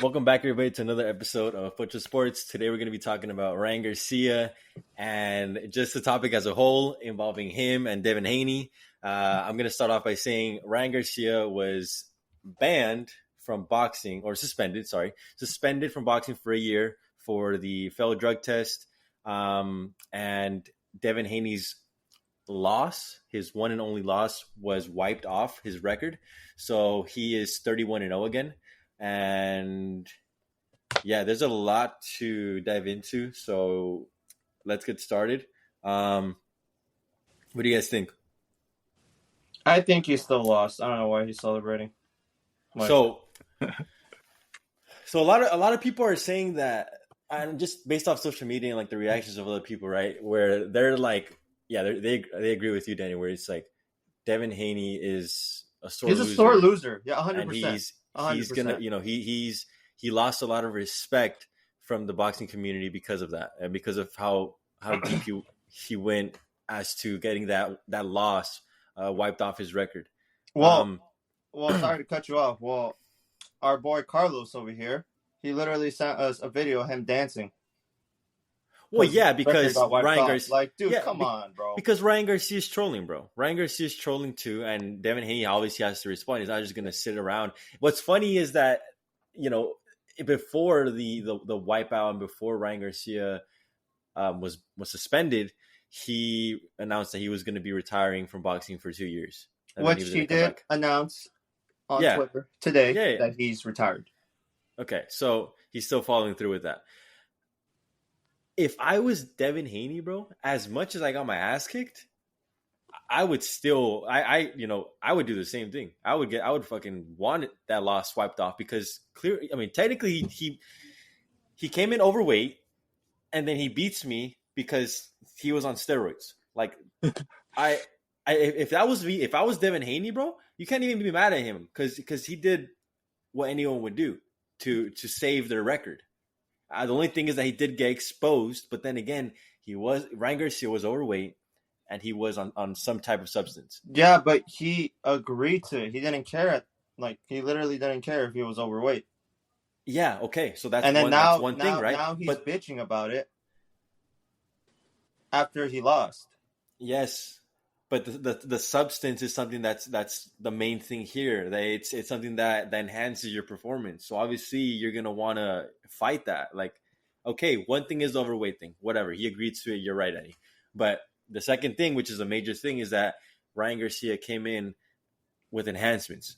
Welcome back, everybody, to another episode of Butcher Sports. Today, we're going to be talking about Ryan Garcia and just the topic as a whole involving him and Devin Haney. I'm going to start off by saying Ryan Garcia was banned from boxing, or suspended from boxing for a year for the failed drug test. And Devin Haney's loss, his one and only loss, was wiped off his record. So he is 31-0 again. And yeah, there's a lot to dive into. So let's get started. What do you guys think? I think he still lost. I don't know why he's celebrating. So a lot of people are saying that, and just based off social media and like the reactions of other people, right? Where they're like, yeah, they agree with you, Danny. Where it's like Devin Haney is a sore He's loser. a sore loser. Yeah, And 100%. he's gonna, he lost a lot of respect from the boxing community because of that, and because of how deep he went as to getting that loss wiped off his record. Well, sorry to cut you off. Well, our boy Carlos over here, he literally sent us a video of him dancing. Well, yeah, because Ryan Garcia, like, dude, come on, bro. Because Ryan Garcia is trolling, bro. Ryan Garcia is trolling too, and Devin Haney obviously has to respond. He's not just gonna sit around. What's funny is that, before the wipeout and before Ryan Garcia was suspended, he announced that he was going to be retiring from boxing for 2 years. Which he did announce on Twitter today that he's retired. Okay, so he's still following through with that. If I was Devin Haney, bro, as much as I got my ass kicked, I would still, I would do the same thing. I would fucking want that loss swiped off, because technically he came in overweight, and then he beats me because he was on steroids. Like, if that was me, if I was Devin Haney, bro, you can't even be mad at him because he did what anyone would do to save their record. The only thing is that he did get exposed, but then again, Ryan Garcia was overweight, and he was on some type of substance. Yeah, but he agreed to it. He didn't care. He literally didn't care if he was overweight. Yeah, okay. So that's one thing, right? Now he's bitching about it after he lost. Yes, but the substance is something that's the main thing here. It's something that enhances your performance. So obviously you're gonna want to fight that. Like, okay, one thing is the overweight thing. Whatever, he agreed to it. You're right, Eddie. But the second thing, which is a major thing, is that Ryan Garcia came in with enhancements.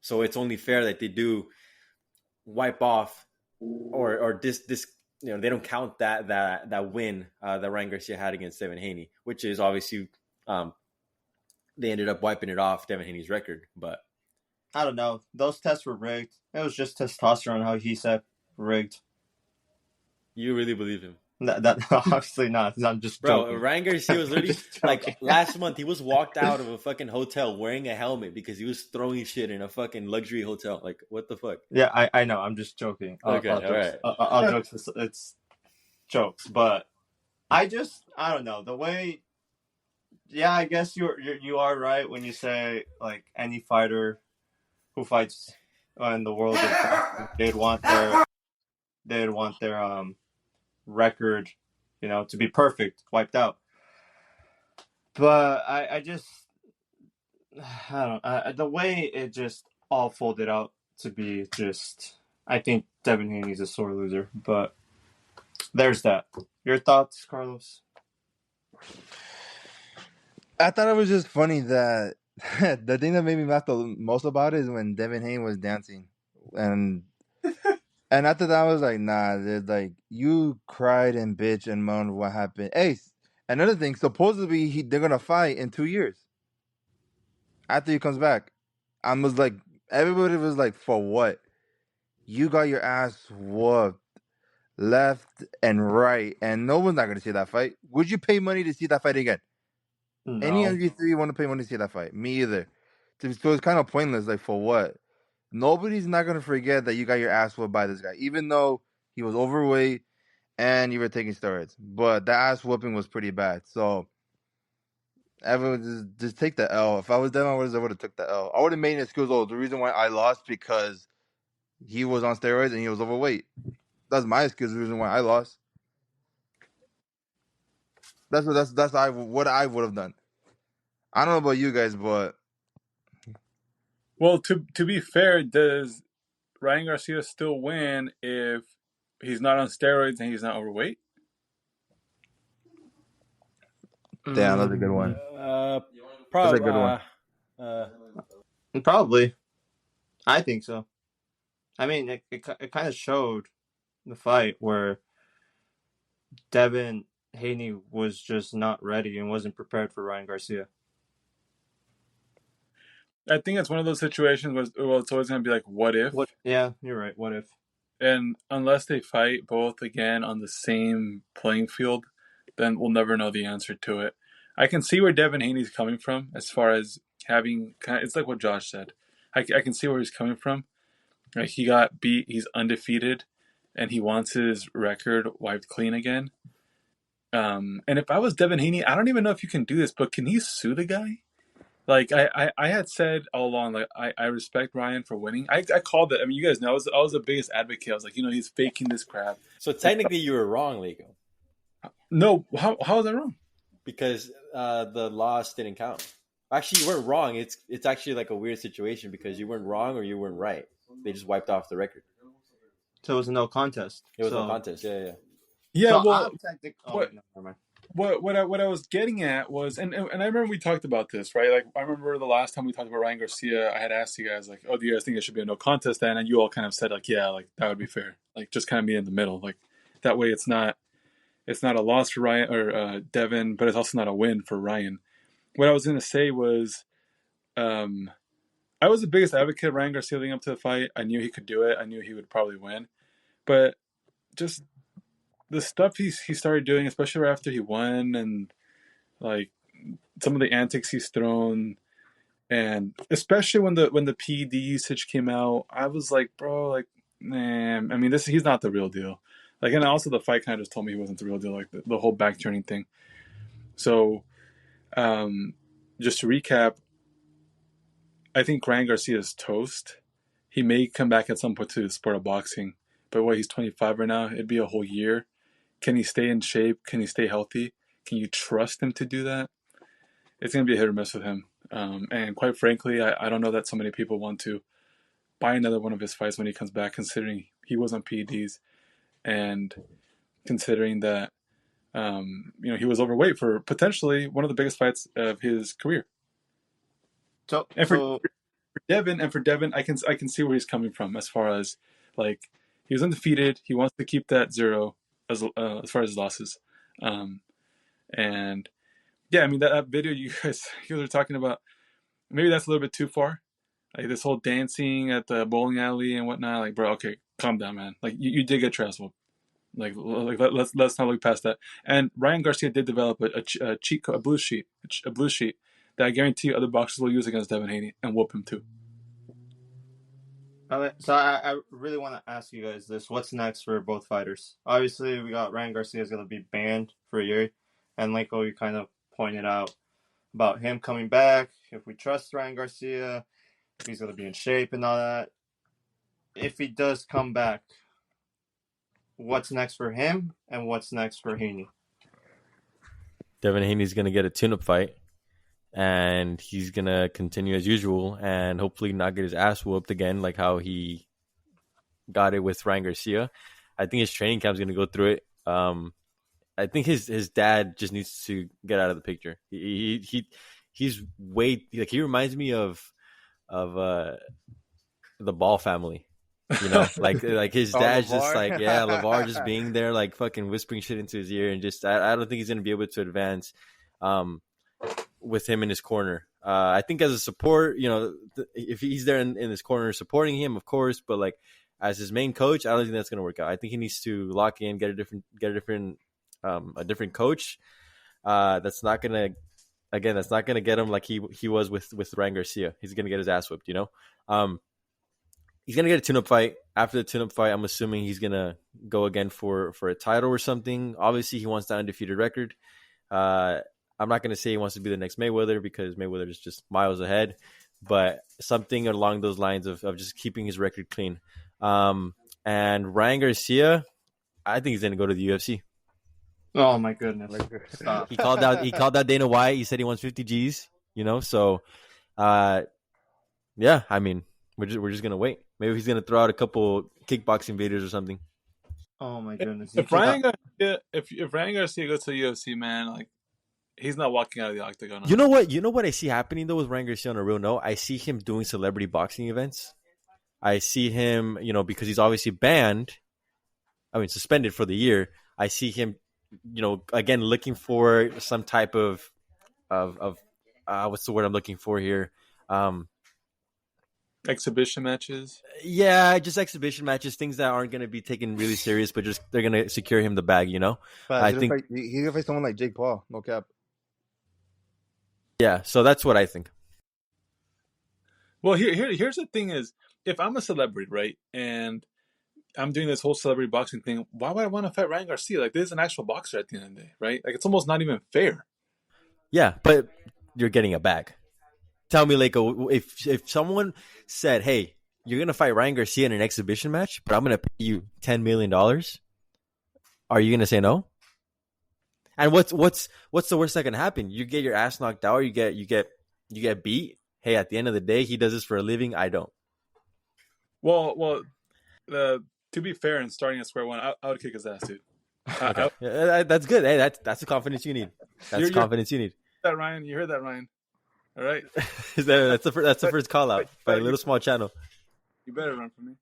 So it's only fair that they do wipe off or this they don't count that win that Ryan Garcia had against Devin Haney, which is obviously they ended up wiping it off Devin Haney's record. But I don't know. Those tests were rigged. It was just testosterone, how he said, rigged. You really believe him? That obviously not. I'm just joking. Bro, Ryan Garcia was literally like last month. He was walked out of a fucking hotel wearing a helmet because he was throwing shit in a fucking luxury hotel. Like, what the fuck? Yeah, I know. I'm just joking. Okay, all right. I'll jokes. It's jokes, but I don't know the way. Yeah, I guess you are right when you say, like, any fighter who fights in the world, they'd want their record, to be perfect, wiped out. But I don't the way it just all folded out to be just, I think Devin Haney's a sore loser. But there's that. Your thoughts, Carlos? I thought it was just funny that the thing that made me laugh the most about it is when Devin Haney was dancing, and after that I was like, nah, like, you cried and bitch and moaned what happened. Hey, another thing, supposedly they're gonna fight in 2 years after he comes back. I was like, everybody was like, for what? You got your ass whooped left and right, and no one's not gonna see that fight. Would you pay money to see that fight again? No. Any MG3 want to pay money to see that fight? Me either. So it's kind of pointless. Like, for what? Nobody's not going to forget that you got your ass whooped by this guy, even though he was overweight and you were taking steroids. But the ass whooping was pretty bad. So everyone just take the L. If I was them, I would have took the L. I would have made an excuse. Oh, the reason why I lost because he was on steroids and he was overweight. That's my excuse. The reason why I lost. That's what I would have done. I don't know about you guys, but Well, to be fair, does Ryan Garcia still win if he's not on steroids and he's not overweight? damn, that's a good one. That's a good one. Probably. I think so. I mean, it kind of showed the fight where Devin Haney was just not ready and wasn't prepared for Ryan Garcia. I think it's one of those situations where, well, it's always going to be like, what if? Yeah, you're right. What if? And unless they fight both again on the same playing field, then we'll never know the answer to it. I can see where Devin Haney's coming from as far as having it's like what Josh said. I can see where he's coming from. Like, he got beat, he's undefeated, and he wants his record wiped clean again. And if I was Devin Haney, I don't even know if you can do this, but can he sue the guy? Like I had said all along, like I respect Ryan for winning. I called it. I mean, you guys know I was the biggest advocate. I was like, he's faking this crap. So technically, you were wrong, Lego. No, how is that wrong? Because the loss didn't count. Actually, you weren't wrong. It's actually like a weird situation because you weren't wrong or you weren't right. They just wiped off the record. So it was a no contest. It was no contest. Yeah. Yeah, so well, what? No, never mind. What I was getting at was, and I remember we talked about this, right? Like, I remember the last time we talked about Ryan Garcia, I had asked you guys, like, oh, do you guys think it should be a no contest then? And you all kind of said, like, yeah, like, that would be fair. Like, just kind of be in the middle. Like, that way it's not a loss for Ryan or Devin, but it's also not a win for Ryan. What I was going to say was, I was the biggest advocate of Ryan Garcia leading up to the fight. I knew he could do it. I knew he would probably win. But just the stuff he started doing, especially right after he won, and like some of the antics he's thrown, and especially when the PED usage came out, I was like, bro, like, man, I mean, he's not the real deal. Like, and also the fight kind of just told me he wasn't the real deal, like the whole back turning thing. So, just to recap, I think Ryan Garcia is toast. He may come back at some point to the sport of boxing, but he's 25 right now. It'd be a whole year. Can he stay in shape? Can he stay healthy? Can you trust him to do that? It's going to be a hit or miss with him. And quite frankly, I don't know that so many people want to buy another one of his fights when he comes back, considering he was on PEDs and considering that he was overweight for potentially one of the biggest fights of his career. For Devin, I can see where he's coming from as far as, like, he was undefeated. He wants to keep that 0 as far as his losses. And yeah, I mean, that video you guys were talking about, maybe that's a little bit too far. Like, this whole dancing at the bowling alley and whatnot. Like, bro, okay, calm down, man. Like, you did get trash whooped. Like let's not look past that. And Ryan Garcia did develop a cheat code, a blue sheet that I guarantee you other boxers will use against Devin Haney and whoop him too. Okay, so I really want to ask you guys this. What's next for both fighters? Obviously, we got Ryan Garcia is going to be banned for a year. And like you kind of pointed out about him coming back, if we trust Ryan Garcia, if he's going to be in shape and all that. If he does come back, what's next for him and what's next for Haney? Devin Haney's going to get a tune-up fight, and he's going to continue as usual and hopefully not get his ass whooped again like how he got it with Ryan Garcia. I think his training camp's going to go through it. I think his dad just needs to get out of the picture. He's way, like, he reminds me of the Ball family. Like his dad's just like, yeah, LeVar just being there, like fucking whispering shit into his ear, and just I don't think he's gonna be able to advance with him in his corner. I think as a support, if he's there in his corner supporting him, of course, but like as his main coach, I don't think that's gonna work out. I think he needs to lock in, get a different coach. That's not gonna get him like he was with Ryan Garcia. He's gonna get his ass whipped, He's going to get a tune-up fight. After the tune-up fight, I'm assuming he's going to go again for a title or something. Obviously, he wants the undefeated record. I'm not going to say he wants to be the next Mayweather because Mayweather is just miles ahead, but something along those lines of just keeping his record clean. And Ryan Garcia, I think he's going to go to the UFC. Oh my goodness! Like, Stop. He called out Dana White. He said he wants 50 G's. So yeah. I mean, we're just gonna wait. Maybe he's gonna throw out a couple kickboxing videos or something. Oh my goodness! If Ryan Garcia, if Ryan Garcia goes to the UFC, man, like he's not walking out of the octagon. You know what? You know what I see happening though with Ryan Garcia on a real note. I see him doing celebrity boxing events. I see him, because he's obviously banned. I mean, suspended for the year. I see him, again looking for some type of what's the word I'm looking for here? Exhibition matches. Yeah, just exhibition matches, things that aren't going to be taken really serious, but just they're going to secure him the bag. I think he's gonna face someone like Jake Paul. No cap. Yeah, so that's what I think. Well, here's the thing: is if I'm a celebrity, right, and I'm doing this whole celebrity boxing thing, why would I want to fight Ryan Garcia? Like, this is an actual boxer at the end of the day, right? Like, it's almost not even fair. Yeah, but you're getting a bag. Tell me, like, if someone said, "Hey, you're gonna fight Ryan Garcia in an exhibition match, but I'm gonna pay you $10 million," are you gonna say no? And what's the worst that can happen? You get your ass knocked out, or you get beat. Hey, at the end of the day, he does this for a living. I don't. Well, to be fair and starting at square one, I would kick his ass, dude. Okay. That's good. Hey, that's the confidence you need. That's the confidence you need. That Ryan, you heard that, Ryan? All right. That's the first call out by a little small channel. You better run from me.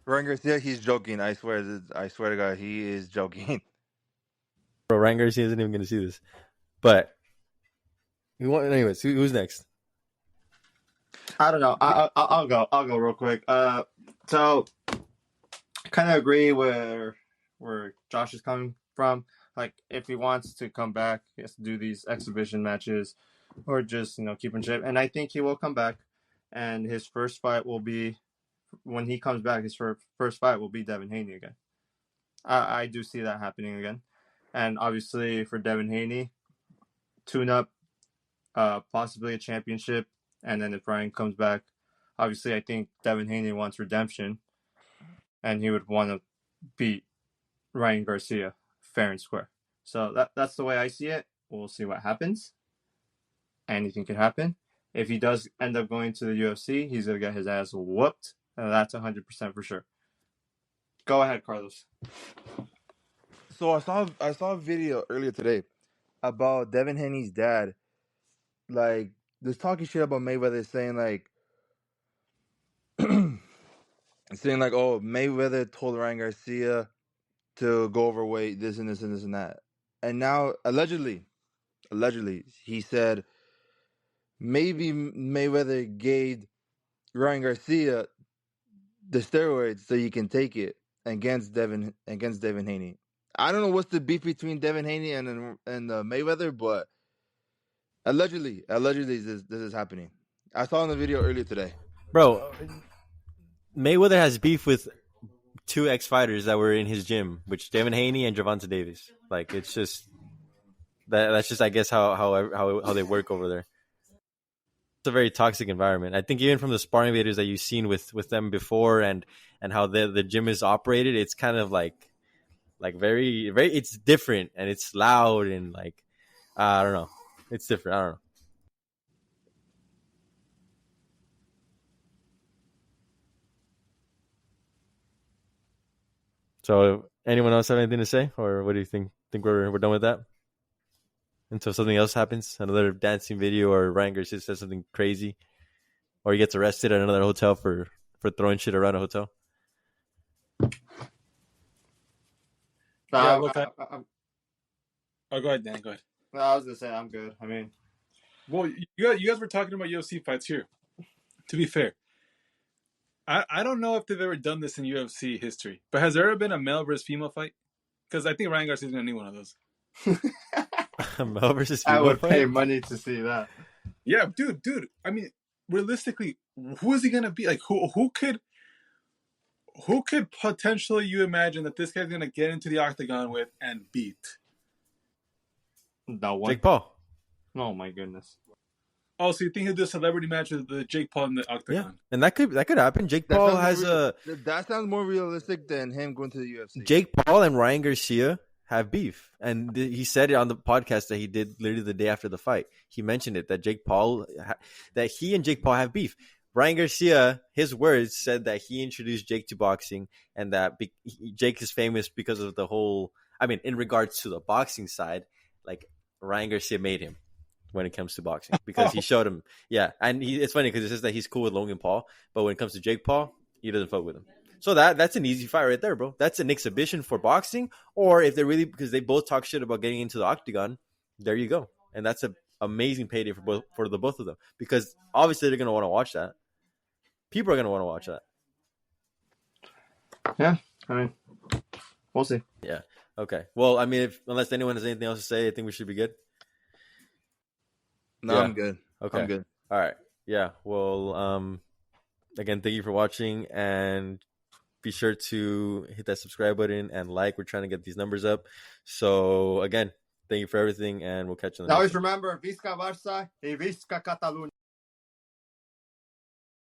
Ryan Garcia, he's joking. I swear to God, he is joking. Bro, Ryan Garcia isn't even going to see this. But anyways, who's next? I don't know. I'll go real quick. So I kind of agree where Josh is coming from. Like, if he wants to come back, he has to do these exhibition matches, or just keep in shape. And I think he will come back. And his first fight will be, when he comes back, his first fight will be Devin Haney again. I do see that happening again. And obviously for Devin Haney, tune up, possibly a championship. And then if Ryan comes back, obviously I think Devin Haney wants redemption. And he would want to beat Ryan Garcia fair and square. So that's the way I see it. We'll see what happens. Anything could happen. If he does end up going to the UFC, he's going to get his ass whooped. And that's 100% for sure. Go ahead, Carlos. So I saw a video earlier today about Devin Haney's dad, like, just talking shit about Mayweather, saying oh, Mayweather told Ryan Garcia to go overweight, this and this and this and that. And now allegedly he said maybe Mayweather gave Ryan Garcia the steroids so you can take it against Devin Haney. I don't know what's the beef between Devin Haney and Mayweather, but allegedly this is happening. I saw in the video earlier today. Bro, Mayweather has beef with two ex-fighters that were in his gym, which Devin Haney and Gervonta Davis. Like, it's just that's just, I guess, how they work over there. It's a very toxic environment. I think even from the sparring videos that you've seen with them before, and how the gym is operated, it's kind of like very, very, it's different, and it's loud, and like, I don't know, it's different. I don't know. So, anyone else have anything to say, or what do you think? Think we're done with that until something else happens? Another dancing video, or Ryan Garcia says something crazy, or he gets arrested at another hotel for throwing shit around a hotel. Yeah, look, go ahead, Dan. Go ahead. No, I was gonna say I'm good. I mean, well, you guys were talking about UFC fights here. To be fair, I don't know if they've ever done this in UFC history, but has there ever been a male versus female fight? Because I think Ryan Garcia is gonna need one of those. Male versus female I would fight? pay money to see that. Yeah, dude. I mean, realistically, who is he gonna be? Like, who could potentially you imagine that this guy's gonna get into the octagon with and beat? No one. Jake Paul. Oh my goodness. Oh, so you think he'll do a celebrity match with the Jake Paul in the octagon? Yeah, and that could happen. Jake That Paul sounds has more a that sounds more realistic than him going to the UFC. Jake Paul and Ryan Garcia have beef, and he said it on the podcast that he did literally the day after the fight. He mentioned it that that he and Jake Paul have beef. Ryan Garcia, his words said that he introduced Jake to boxing, and that Jake is famous because of the whole. I mean, in regards to the boxing side, like Ryan Garcia made him when it comes to boxing because he showed him. Yeah, and it's funny because it says that he's cool with Logan Paul, but when it comes to Jake Paul, he doesn't fuck with him. So that's an easy fight right there, bro. That's an exhibition for boxing, or if they're really because they both talk shit about getting into the octagon, there you go, and that's an amazing payday for the both of them because obviously they're gonna want to watch that. People are gonna want to watch that. Yeah, I mean, we'll see. Yeah. Okay. Well, I mean, unless anyone has anything else to say, I think we should be good. No, Yeah. I'm good. Okay. I'm good. All right. Yeah. Well, again, thank you for watching, and be sure to hit that subscribe button and like. We're trying to get these numbers up. So again, thank you for everything, and we'll catch you on the next Always one. remember, Visca Barça y Visca Catalunya.